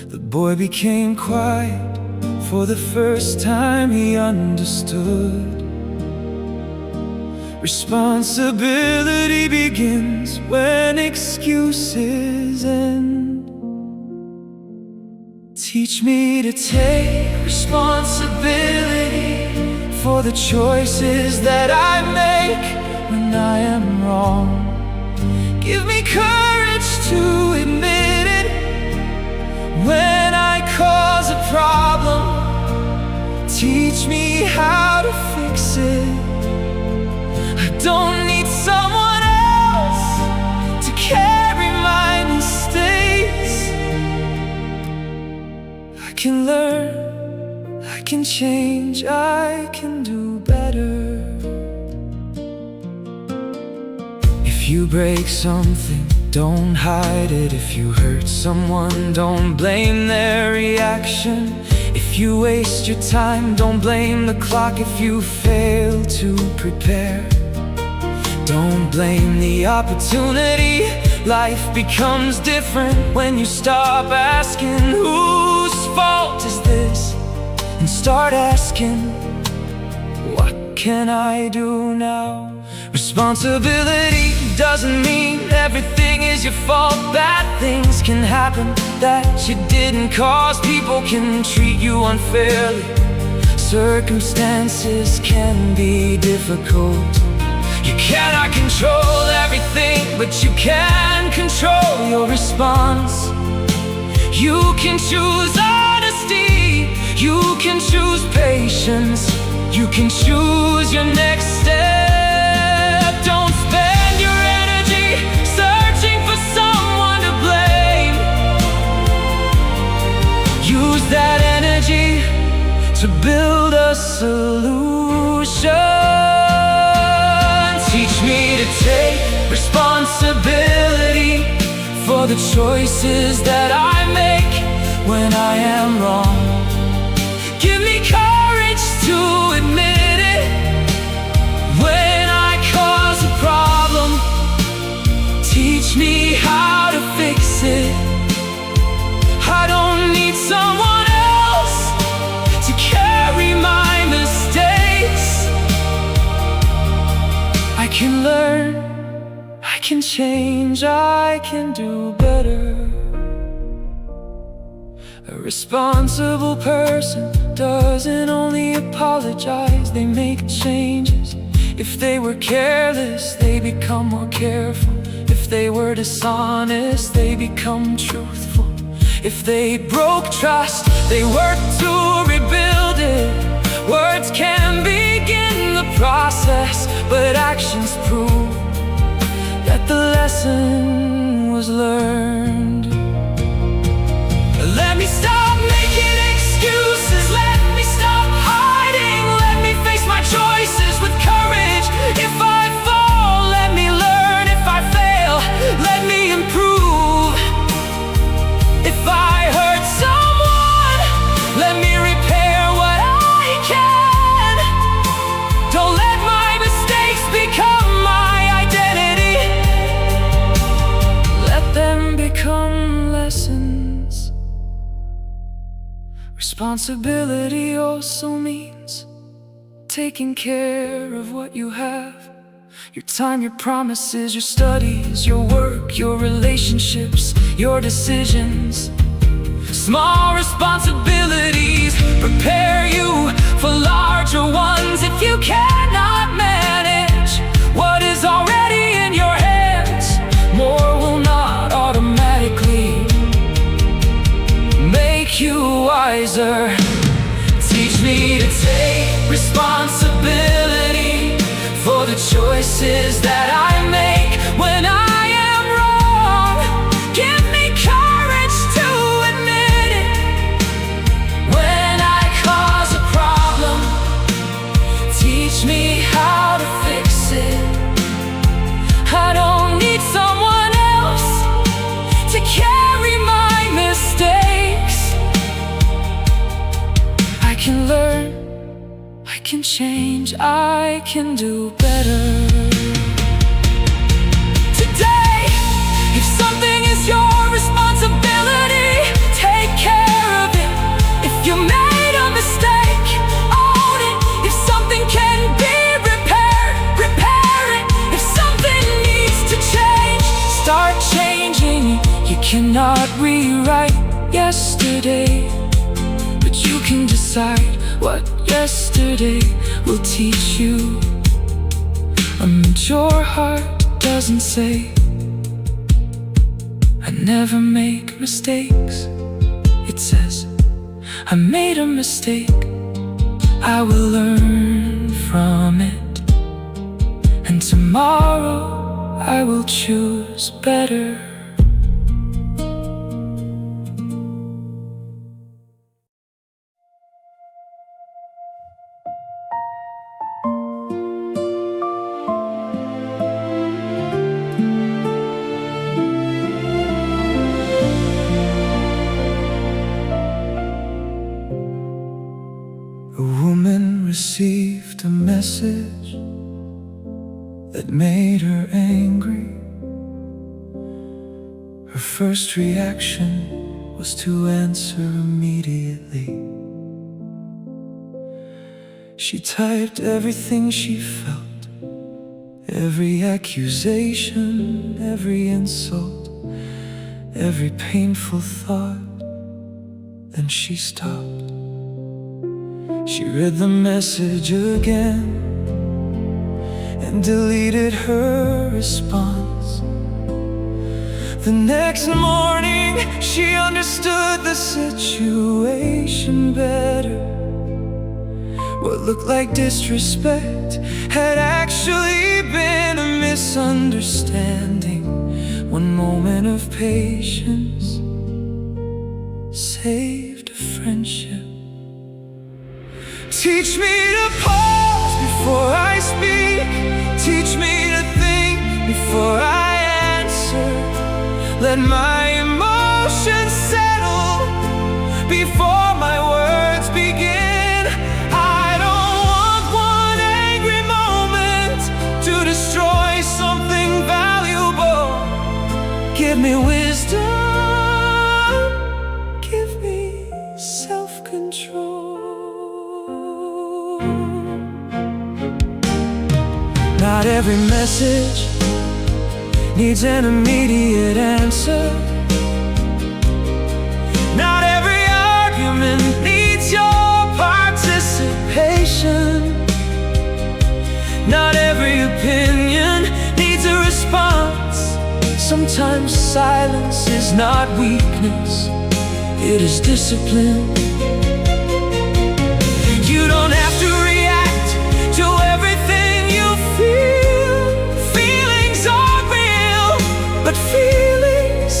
The boy became quiet. For the first time he understood. Responsibility begins when excuses end. Teach me to take responsibility for the choices that I make when I am wrong. Give me courage to admit it when I cause a can change, I can do better. If you break something, don't hide it. If you hurt someone, don't blame their reaction. If you waste your time, don't blame the clock. If you fail to prepare, don't blame the opportunity. Life becomes different when you stop asking, whose fault is this? And start asking, what can I do now? Responsibility doesn't mean everything is your fault. Bad things can happen that you didn't cause. People can treat you unfairly. Circumstances can be difficult. You cannot control everything, but you can control your response. You can choose honesty. You can choose patience. You can choose your next step. Don't spend your energy searching for someone to blame. Use that energy to build a solution. Teach me to take responsibility for the choices that I make when I am wrong. Give me courage to admit it when I cause a problem. Teach me how to fix it. I don't need someone else to carry my mistakes. I can learn, I can change, I can do better. A responsible person doesn't only apologize, they make changes. If they were careless, they become more careful. If they were dishonest, they become truthful. If they broke trust, they work to rebuild it. Words can begin the process, but actions prove that the lesson was learned. Let me stop making excuses. Let me stop hiding. Let me face my choices with courage. If I fall, let me learn. If I fail, let me improve. If I hurt someone, let me repair what I can. Don't let my mistakes become my identity. Let them become lessons. Responsibility also means taking care of what you have. Your time, your promises, your studies, your work, your relationships, your decisions. Small responsibilities prepare you for larger ones. If you cannot manage what is already in your hands, more will not automatically make you wiser. Teach me to take responsibility for the choices that I make when I am wrong. Give me courage to admit it when I cause a problem. Teach me how to fix it. I don't need someone else to carry my mistakes. I can learn, I can change, I can do better. Today, if something is your responsibility, take care of it. If you made a mistake, own it. If something can be repaired, repair it. If something needs to change, start changing. You cannot rewrite yesterday, but you can decide what yesterday will teach you. A mature heart doesn't say, I never make mistakes. It says, I made a mistake, I will learn from it, and tomorrow I will choose better. message that made her angry. Her first reaction was to answer immediately. She typed everything she felt, every accusation, every insult, every painful thought. Then she stopped. She read the message again and deleted her response. The next morning, she understood the situation better. What looked like disrespect had actually been a misunderstanding. One moment of patience saved a friendship. Teach me to pause before I speak. Teach me to think before I answer. Let my emotions settle before my words begin. I don't want one angry moment to destroy something valuable. Give me wisdom, give me self-control. Not every message needs an immediate answer. Not every argument needs your participation. Not every opinion needs a response. Sometimes silence is not weakness, it is discipline. You don't have to react to everything you feel. Feelings are real, but feelings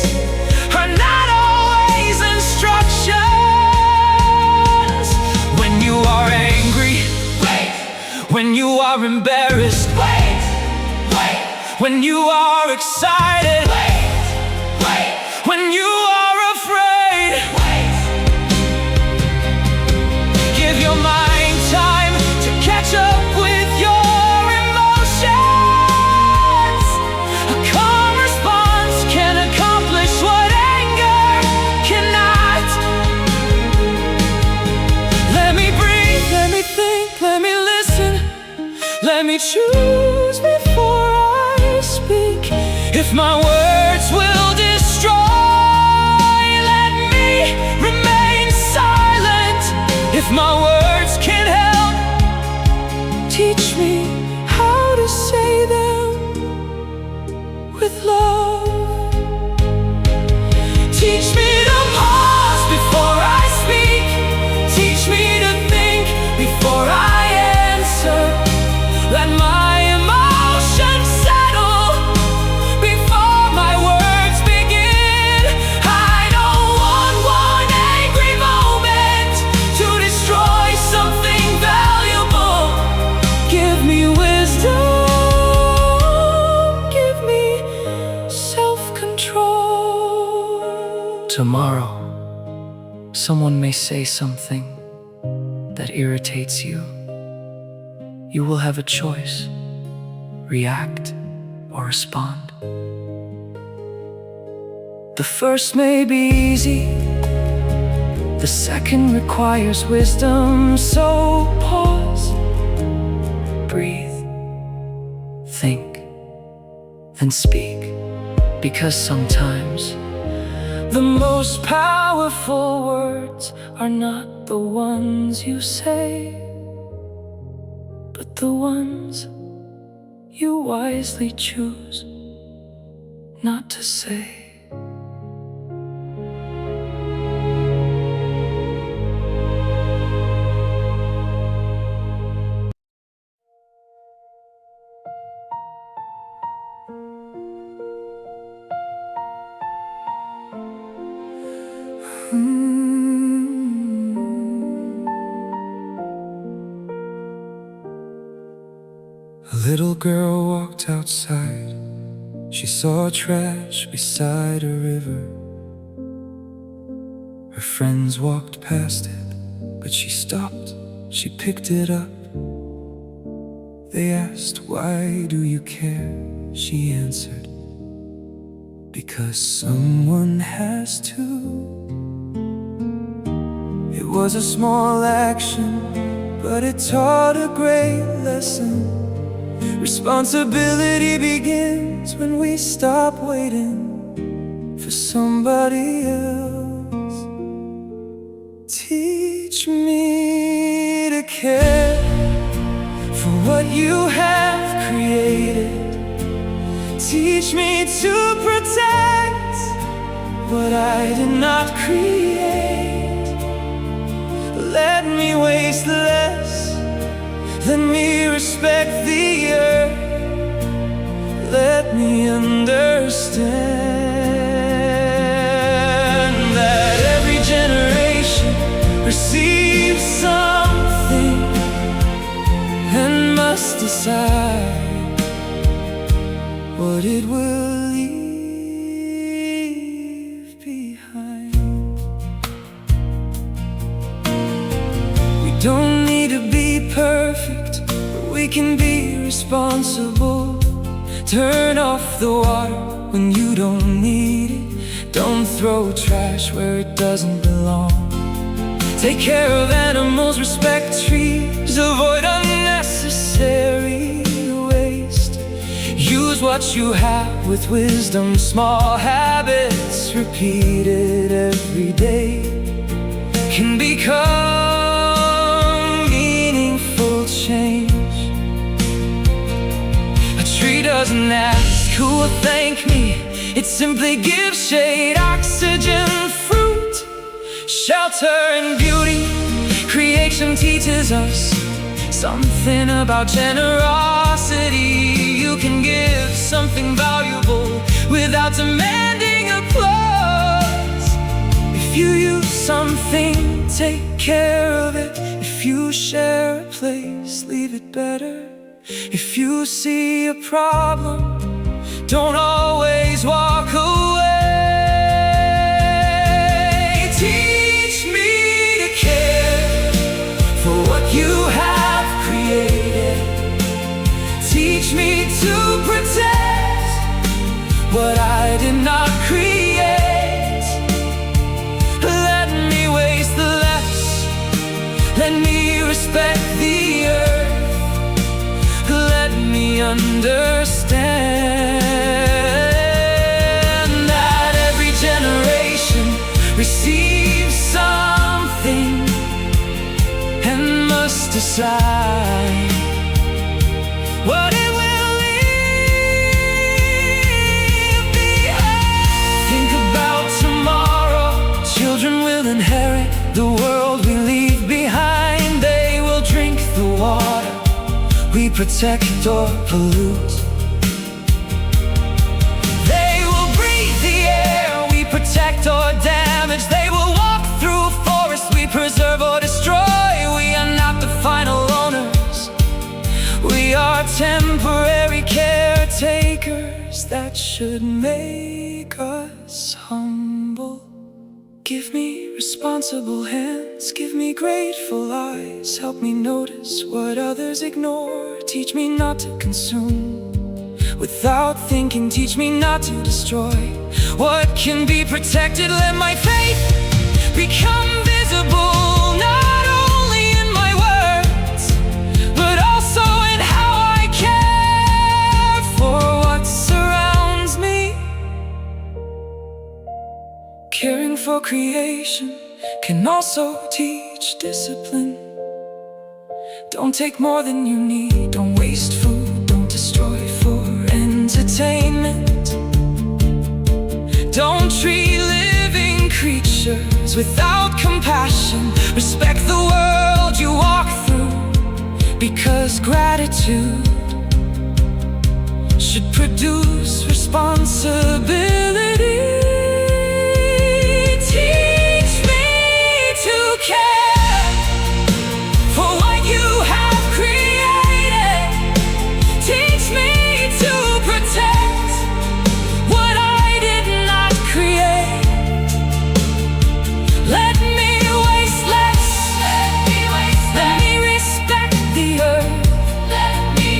are not always instructions. When you are angry, wait. When you are embarrassed, wait. When you are excited, wait. When you are afraid, wait. Give your mind time to catch up with your emotions. A calm response can accomplish what anger cannot. Let me breathe, let me think, let me listen. Let me choose before I speak. If my words will destroy, let me remain silent. If my words can help, teach me how to say them with love. Teach me to pause before I speak. Teach me to think before I answer. Let my emotions settle before my words begin. I don't want one angry moment to destroy something valuable. Give me wisdom, give me self-control. Tomorrow, someone may say something that irritates you. You will have a choice: react or respond. The first may be easy, the second requires wisdom. So pause, breathe, think, then speak. Because sometimes the most powerful words are not the ones you say, but the ones you wisely choose not to say. A little girl walked outside. She saw trash beside a river. Her friends walked past it, but she stopped. She picked it up. They asked, "Why do you care?" She answered, "Because someone has to." It was a small action, but it taught a great lesson. Responsibility begins when we stop waiting for somebody else. Teach me to care for what you have created. Teach me to protect what I did not create. Let me waste less, let me respect the earth. Let me understand that every generation receives something and must decide what it will leave behind. We don't need to be perfect, but we can be responsible. Turn off the water when you don't need it. Don't throw trash where it doesn't belong. Take care of animals, respect trees, avoid unnecessary waste. Use what you have with wisdom. Small habits repeated every day can become meaningful change. A tree doesn't ask who will thank me. It simply gives shade, oxygen, fruit, shelter and beauty. Creation teaches us something about generosity. You can give something valuable without demanding applause. If you use something, take care of it. If you share a place, leave it better. If you see a problem, don't always walk away. Teach me to care for what you have created. Teach me to protect what I did not create. Let me waste less, let me respect the earth. Let me understand that every generation receives something and must decide what it will leave behind. Think about tomorrow. Children will inherit the world we leave behind. They will drink the water we protect or pollute. They will breathe the air we protect or damage. They will walk through forests we preserve or destroy. We are not the final owners. We are temporary caretakers. That should make us humble. Give me responsible hands, give me grateful eyes. Help me notice what others ignore. Teach me not to consume without thinking. Teach me not to destroy what can be protected. Let my faith become visible, not only in my words, but also in how I care for what surrounds me. Caring for creation can also teach discipline. Don't take more than you need. Don't waste food, don't destroy for entertainment. Don't treat living creatures without compassion. Respect the world you walk through, because gratitude should produce responsibility. Teach me to care for what you have created. Teach me to protect what I did not create. Let me waste less, let me respect the earth. Let me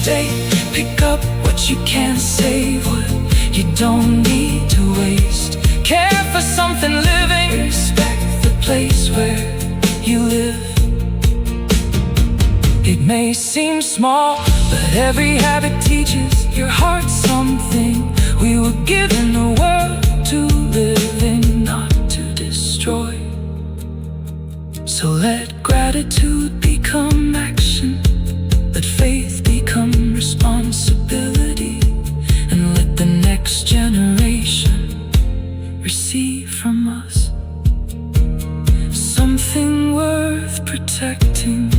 stay. Pick up what you can't save, what you don't need to waste. Care for something living, respect the place where you live. It may seem small, but every habit teaches your heart something. We were given the world to live in, not to destroy. So let gratitude become action, let faith become responsibility, and let the next generation receive from us something worth protecting.